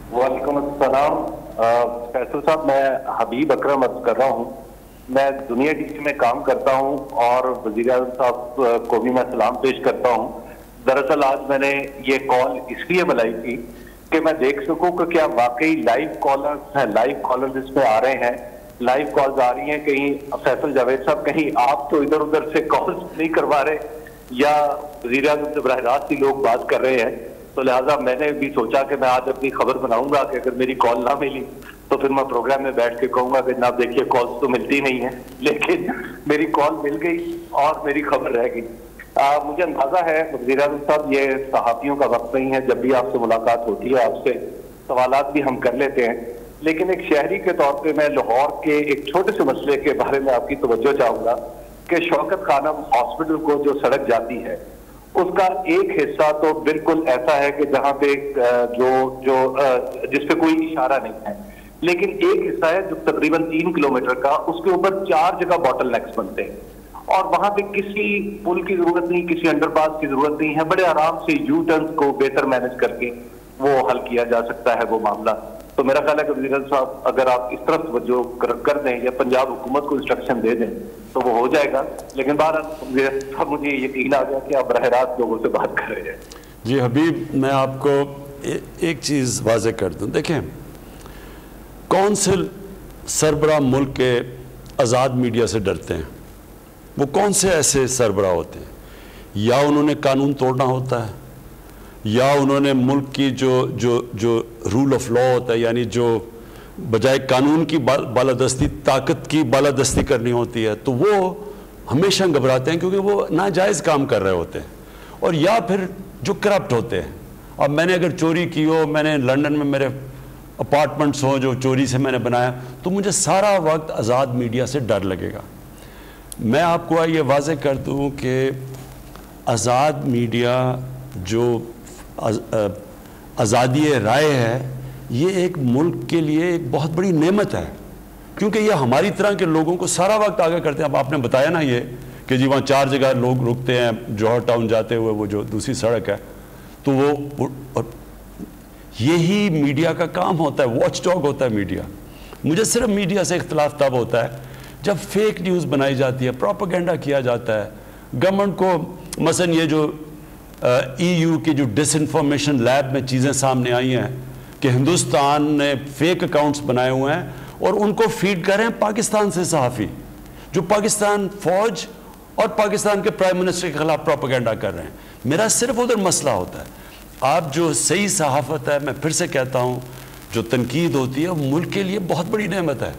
वालेकुम अस्सलाम। फैसल साहब, मैं हबीब अकरम अर्ज कर रहा हूँ। मैं दुनिया टीवी में काम करता हूँ और वज़ीर आज़म साहब को भी मैं सलाम पेश करता हूँ। दरअसल आज मैंने ये कॉल इसलिए बुलाई थी कि मैं देख सकूं कि क्या वाकई लाइव कॉलर्स हैं, लाइव कॉलर्स इसमें आ रहे हैं, लाइव कॉल्स आ रही हैं। कहीं फैसल जावेद साहब, कहीं आप तो इधर उधर से कॉल्स नहीं करवा रहे या वज़ीर आज़म से बराह रास्त ही लोग बात कर रहे हैं। तो लिहाजा मैंने भी सोचा कि मैं आज अपनी खबर बनाऊंगा कि अगर मेरी कॉल ना मिली तो फिर मैं प्रोग्राम में बैठ के कहूंगा कि जनाब देखिए कॉल्स तो मिलती नहीं है, लेकिन मेरी कॉल मिल गई और मेरी खबर रह गई। मुझे अंदाजा है वज़ीर आज़म साहब, ये सहाफ़ियों का वक्त नहीं है, जब भी आपसे मुलाकात होती है आपसे सवालात भी हम कर लेते हैं, लेकिन एक शहरी के तौर पे मैं लाहौर के एक छोटे से मसले के बारे में आपकी तवज्जो चाहूंगा कि शौकत खानम हॉस्पिटल को जो सड़क जाती है उसका एक हिस्सा तो बिल्कुल ऐसा है कि जहाँ पे जिस पे कोई इशारा नहीं है, लेकिन एक हिस्सा है जो तकरीबन 3 किलोमीटर का, उसके ऊपर 4 जगह बॉटल नेक्स बनते हैं और वहां पे किसी पुल की जरूरत नहीं, किसी अंडरपास की जरूरत नहीं है। बड़े आराम से यू टर्न्स को बेहतर मैनेज करके वो हल किया जा सकता है वो मामला। तो मेरा ख्याल है कि वज़ीर साहब अगर आप इस तरफ तवज्जो कर दें या पंजाब हुकूमत को इंस्ट्रक्शन दे दें तो वो हो जाएगा। लेकिन बहरहाल साहब मुझे यकीन आ गया कि आप बराह रास्त लोगों से बात कर रहे हैं। जी हबीब, मैं आपको एक चीज़ वाज़ेह कर दूं। देखें, कौन से सरबराह मुल्क के आज़ाद मीडिया से डरते हैं? वो कौन से ऐसे सरबराह होते हैं? या उन्होंने कानून तोड़ना होता है, या उन्होंने मुल्क की जो रूल ऑफ लॉ होता है, यानी जो बजाय कानून की बालादस्ती ताकत की बालादस्ती करनी होती है, तो वो हमेशा घबराते हैं क्योंकि वो नाजायज़ काम कर रहे होते हैं। और या फिर जो करप्ट होते हैं। अब मैंने अगर चोरी की हो, मैंने लंदन में मेरे अपार्टमेंट्स हों जो चोरी से मैंने बनाया, तो मुझे सारा वक्त आज़ाद मीडिया से डर लगेगा। मैं आपको ये वाज़ेह कर दूँ कि आज़ाद मीडिया जो आज़ादी राय है, ये एक मुल्क के लिए एक बहुत बड़ी नेमत है, क्योंकि ये हमारी तरह के लोगों को सारा वक्त आगे करते हैं। अब आपने बताया ना ये कि जी वहाँ 4 जगह लोग रुकते हैं जौहर टाउन जाते हुए, वो जो दूसरी सड़क है, तो वो यही मीडिया का काम होता है, वॉच डॉग होता है मीडिया। मुझे सिर्फ मीडिया से इख्तलाफ तब होता है जब फेक न्यूज़ बनाई जाती है, प्रोपेगेंडा किया जाता है गवर्नमेंट को। मसलन ये जो EU की जो डिसइंफॉर्मेशन लैब में चीज़ें सामने आई हैं कि हिंदुस्तान ने फेक अकाउंट्स बनाए हुए हैं और उनको फीड कर रहे हैं पाकिस्तान से सहाफ़ी, जो पाकिस्तान फ़ौज और पाकिस्तान के प्राइम मिनिस्टर के खिलाफ प्रोपेगेंडा कर रहे हैं। मेरा सिर्फ उधर मसला होता है। आप जो सही सहाफ़त है, मैं फिर से कहता हूँ, जो तनकीद होती है वो मुल्क के लिए बहुत बड़ी नेमत है।